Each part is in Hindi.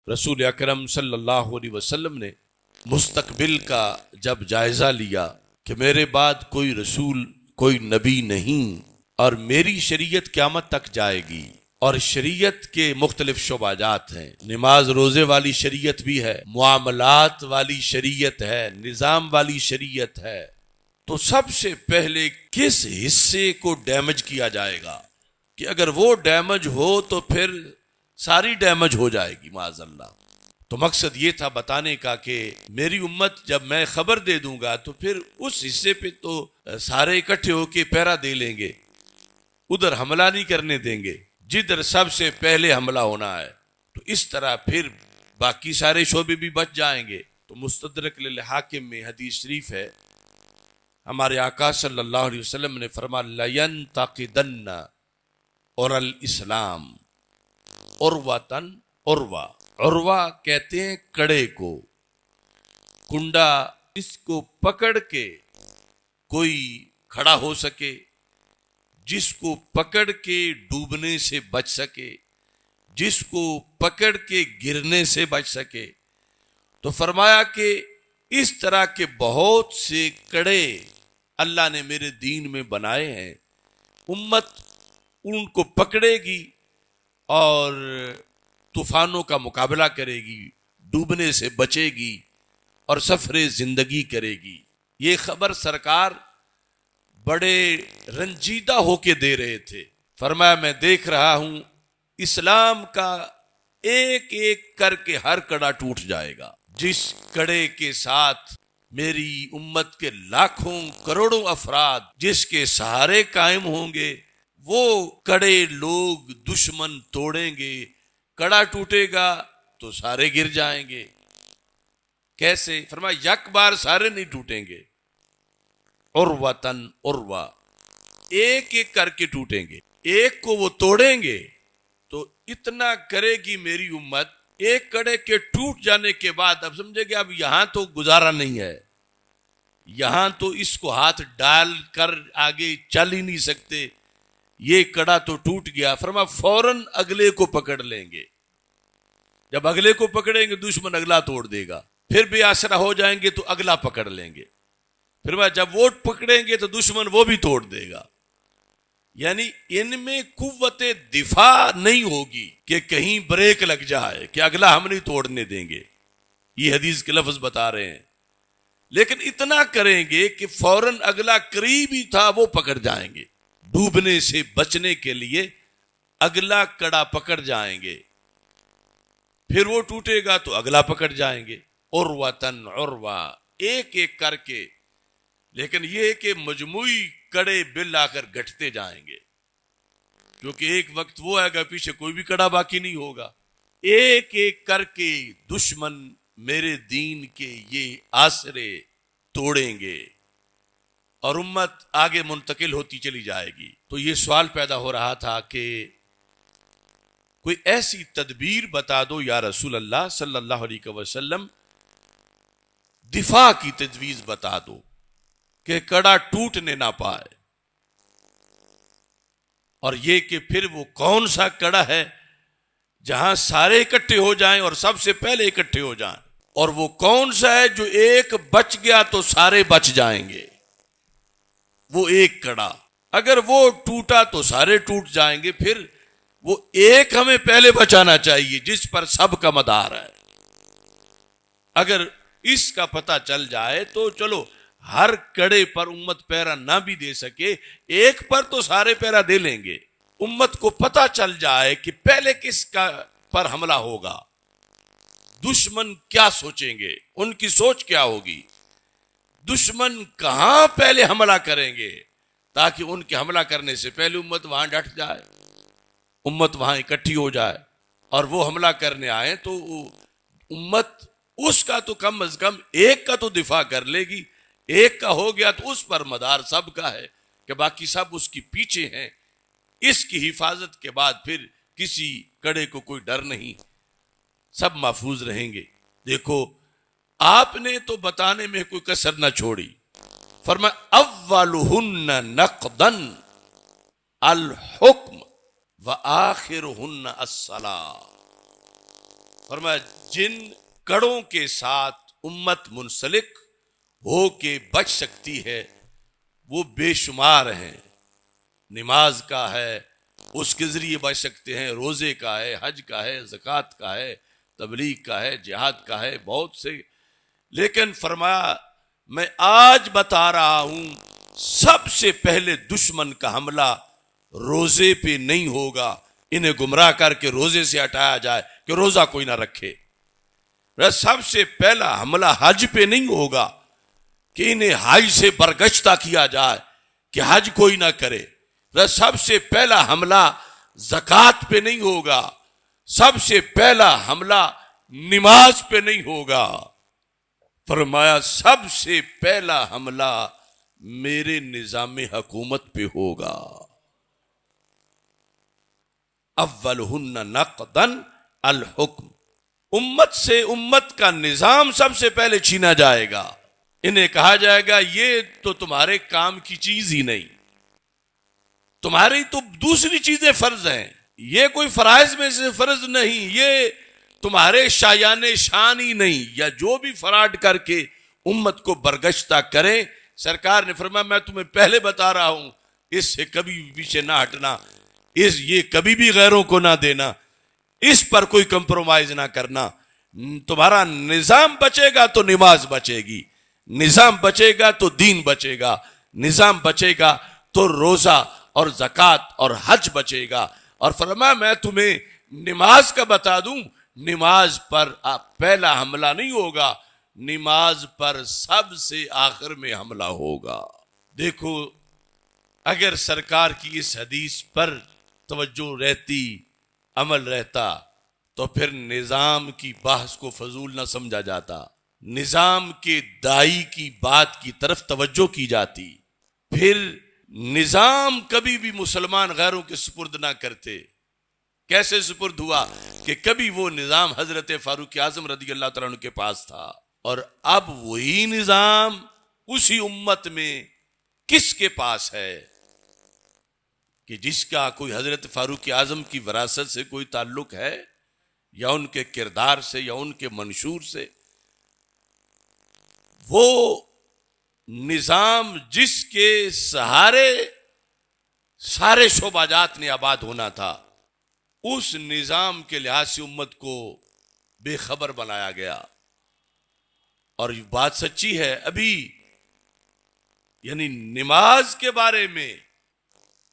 रसूल अकरम सल्लल्लाहु अलैहि वसल्लम ने मुस्तकबिल का जब जायजा लिया कि मेरे बाद कोई रसूल कोई नबी नहीं और मेरी शरीयत क़यामत तक जाएगी, और शरीयत के मुख्तलिफ शोबाजात हैं, नमाज रोजे वाली शरीयत भी है, मुआमलात वाली शरीयत है, निज़ाम वाली शरीयत है, तो सबसे पहले किस हिस्से को डैमेज किया जाएगा कि अगर वो डैमेज हो तो फिर सारी डैमेज हो जाएगी माज़अल्लाह। तो मकसद ये था बताने का कि मेरी उम्मत जब मैं खबर दे दूंगा तो फिर उस हिस्से पे तो सारे इकट्ठे होके पहरा दे लेंगे, उधर हमला नहीं करने देंगे जिधर सबसे पहले हमला होना है, तो इस तरह फिर बाकी सारे शोबे भी बच जाएंगे। तो मुस्तदरक लिल हाकिम में हदीस शरीफ है, हमारे आका सल्लल्लाहु अलैहि वसल्लम ने फरमाया लयंतक़िदन्ना और अल इस्लाम उर्वतन उर्वा। उर्वा कहते हैं कड़े को, कुंडा इसको पकड़ के कोई खड़ा हो सके, जिसको पकड़ के डूबने से बच सके, जिसको पकड़ के गिरने से बच सके। तो फरमाया कि इस तरह के बहुत से कड़े अल्लाह ने मेरे दीन में बनाए हैं, उम्मत उनको पकड़ेगी और तूफानों का मुकाबला करेगी, डूबने से बचेगी और सफरे जिंदगी करेगी। ये खबर सरकार बड़े रंजीदा होके दे रहे थे। फरमाया मैं देख रहा हूं इस्लाम का एक एक करके हर कड़ा टूट जाएगा। जिस कड़े के साथ मेरी उम्मत के लाखों करोड़ों अफराद जिसके सहारे कायम होंगे, वो कड़े लोग दुश्मन तोड़ेंगे, कड़ा टूटेगा तो सारे गिर जाएंगे। कैसे? फरमाया यक बार सारे नहीं टूटेंगे, उर्वतन उर्वा, एक एक करके टूटेंगे। एक को वो तोड़ेंगे तो इतना करेगी मेरी उम्मत, एक कड़े के टूट जाने के बाद अब समझेंगे अब यहां तो गुजारा नहीं है, यहां तो इसको हाथ डाल कर आगे चल ही नहीं सकते, ये कड़ा तो टूट गया। फरमा फौरन अगले को पकड़ लेंगे। जब अगले को पकड़ेंगे दुश्मन अगला तोड़ देगा, फिर भी आसरा हो जाएंगे तो अगला पकड़ लेंगे, फिर जब वो पकड़ेंगे तो दुश्मन वो भी तोड़ देगा। यानी इनमें कुव्वते दिफा नहीं होगी कि कहीं ब्रेक लग जाए कि अगला हम नहीं तोड़ने देंगे। ये हदीस के लफ्ज बता रहे हैं। लेकिन इतना करेंगे कि फौरन अगला करीब ही था वो पकड़ जाएंगे, डूबने से बचने के लिए अगला कड़ा पकड़ जाएंगे, फिर वो टूटेगा तो अगला पकड़ जाएंगे। उर्वतन उर्वा, एक एक करके। लेकिन ये कि मजमुई कड़े बिल आकर गठते जाएंगे, क्योंकि एक वक्त वो आएगा पीछे कोई भी कड़ा बाकी नहीं होगा। एक एक करके दुश्मन मेरे दीन के ये आसरे तोड़ेंगे और उम्मत आगे मुंतकिल होती चली जाएगी। तो ये सवाल पैदा हो रहा था कि कोई ऐसी तदबीर बता दो या रसूल अल्लाह सल्लल्लाहु अलैहि वसल्लम, दिफा की तजवीज बता दो कि कड़ा टूटने ना पाए। और ये कि फिर वो कौन सा कड़ा है जहां सारे इकट्ठे हो जाएं और सबसे पहले इकट्ठे हो जाएं, और वो कौन सा है जो एक बच गया तो सारे बच जाएंगे। वो एक कड़ा अगर वो टूटा तो सारे टूट जाएंगे, फिर वो एक हमें पहले बचाना चाहिए जिस पर सबका मदार है। अगर इसका पता चल जाए तो चलो, हर कड़े पर उम्मत पहरा ना भी दे सके, एक पर तो सारे पहरा दे लेंगे। उम्मत को पता चल जाए कि पहले किसका पर हमला होगा, दुश्मन क्या सोचेंगे, उनकी सोच क्या होगी, दुश्मन कहां पहले हमला करेंगे, ताकि उनके हमला करने से पहले उम्मत वहां डट जाए, उम्मत वहां इकट्ठी हो जाए। और वो हमला करने आए तो उम्मत उसका तो कम अज कम एक का तो दिफा कर लेगी। एक का हो गया तो उस पर मदार सबका है कि बाकी सब उसकी पीछे हैं। इसकी हिफाजत के बाद फिर किसी कड़े को कोई डर नहीं, सब महफूज रहेंगे। देखो, आपने तो बताने में कोई कसर न छोड़ी। फरमाया अव्वलुहुन्ना नक़दन अल हुक्म व आखिरुहुन्ना अस्सलाह। फरमाया जिन कड़ों के साथ उम्मत मुंसलिक हो के बच सकती है वो बेशुमार हैं। नमाज का है, उसके जरिए बच सकते हैं, रोजे का है, हज का है, ज़कात का है, तबलीग का है, जिहाद का है, बहुत से। लेकिन फरमाया मैं आज बता रहा हूं सबसे पहले दुश्मन का हमला रोजे पे नहीं होगा। इन्हें गुमराह करके रोजे से हटाया जाए कि रोजा कोई ना रखे। सबसे पहला हमला हज पे नहीं होगा कि इन्हें हज से बरगश्ता किया जाए कि हज कोई ना करे। सबसे पहला हमला ज़कात पे नहीं होगा, सबसे पहला हमला नमाज पे नहीं होगा। फरमाया सबसे पहला हमला मेरे निजाम हुकूमत पे होगा। अव्वलहुन्ना नक़दन अल हुक्म, उम्मत से उम्मत का निजाम सबसे पहले छीना जाएगा। इन्हें कहा जाएगा ये तो तुम्हारे काम की चीज ही नहीं, तुम्हारी तो दूसरी चीजें फर्ज हैं, ये कोई फराइज में से फर्ज नहीं, ये तुम्हारे शायाने शान ही नहीं, या जो भी फराड करके उम्मत को बरगश्ता करें। सरकार ने फरमाया मैं तुम्हें पहले बता रहा हूं इससे कभी भी पीछे ना हटना, ये कभी भी गैरों को ना देना, इस पर कोई कंप्रोमाइज ना करना। तुम्हारा निजाम बचेगा तो नमाज बचेगी, निजाम बचेगा तो दीन बचेगा, निजाम बचेगा तो रोजा और ज़कात और हज बचेगा। और फरमाया मैं तुम्हें नमाज का बता दूं, नमाज पर पहला हमला नहीं होगा, नमाज पर सबसे आखिर में हमला होगा। देखो अगर सरकार की इस हदीस पर तवज्जो रहती, अमल रहता, तो फिर निजाम की बहस को फजूल ना समझा जाता, निजाम के दाई की बात की तरफ तवज्जो की जाती, फिर निजाम कभी भी मुसलमान गैरों के सुपुर्द ना करते। कैसे सुपुर्द हुआ कि कभी वो निजाम हजरत फारूक आजम रज़ी अल्लाह तआला अन्हु के पास था, और अब वही निजाम उसी उम्मत में किसके पास है कि जिसका कोई हजरत फारूक आजम की विरासत से कोई ताल्लुक है, या उनके किरदार से, या उनके मंशूर से। वो निजाम जिसके सहारे सारे शोबाजात ने आबाद होना था, उस निजाम के लिहाज से उम्मत को बेखबर बनाया गया। और ये बात सच्ची है, अभी यानी नमाज के बारे में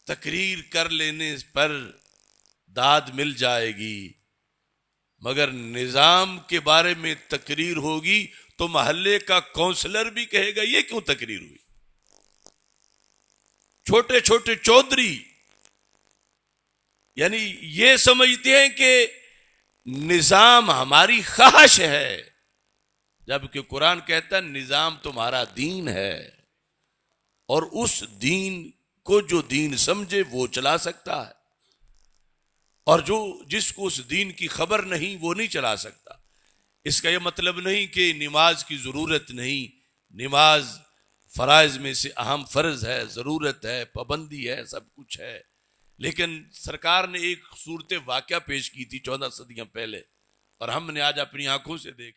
तकरीर कर लेने पर दाद मिल जाएगी, मगर निजाम के बारे में तकरीर होगी तो मोहल्ले का काउंसलर भी कहेगा ये क्यों तकरीर हुई। छोटे छोटे चौधरी यानी ये समझते हैं कि निजाम हमारी ख्वाहिश है, जबकि कुरान कहता है निजाम तुम्हारा दीन है, और उस दीन को जो दीन समझे वो चला सकता है, और जो जिसको उस दीन की खबर नहीं वो नहीं चला सकता। इसका यह मतलब नहीं कि नमाज की जरूरत नहीं, नमाज फराइज में से अहम फर्ज है, जरूरत है, पाबंदी है, सब कुछ है। लेकिन सरकार ने एक सूरत वाक़या पेश की थी 14 सदियां पहले, और हमने आज अपनी आंखों से देख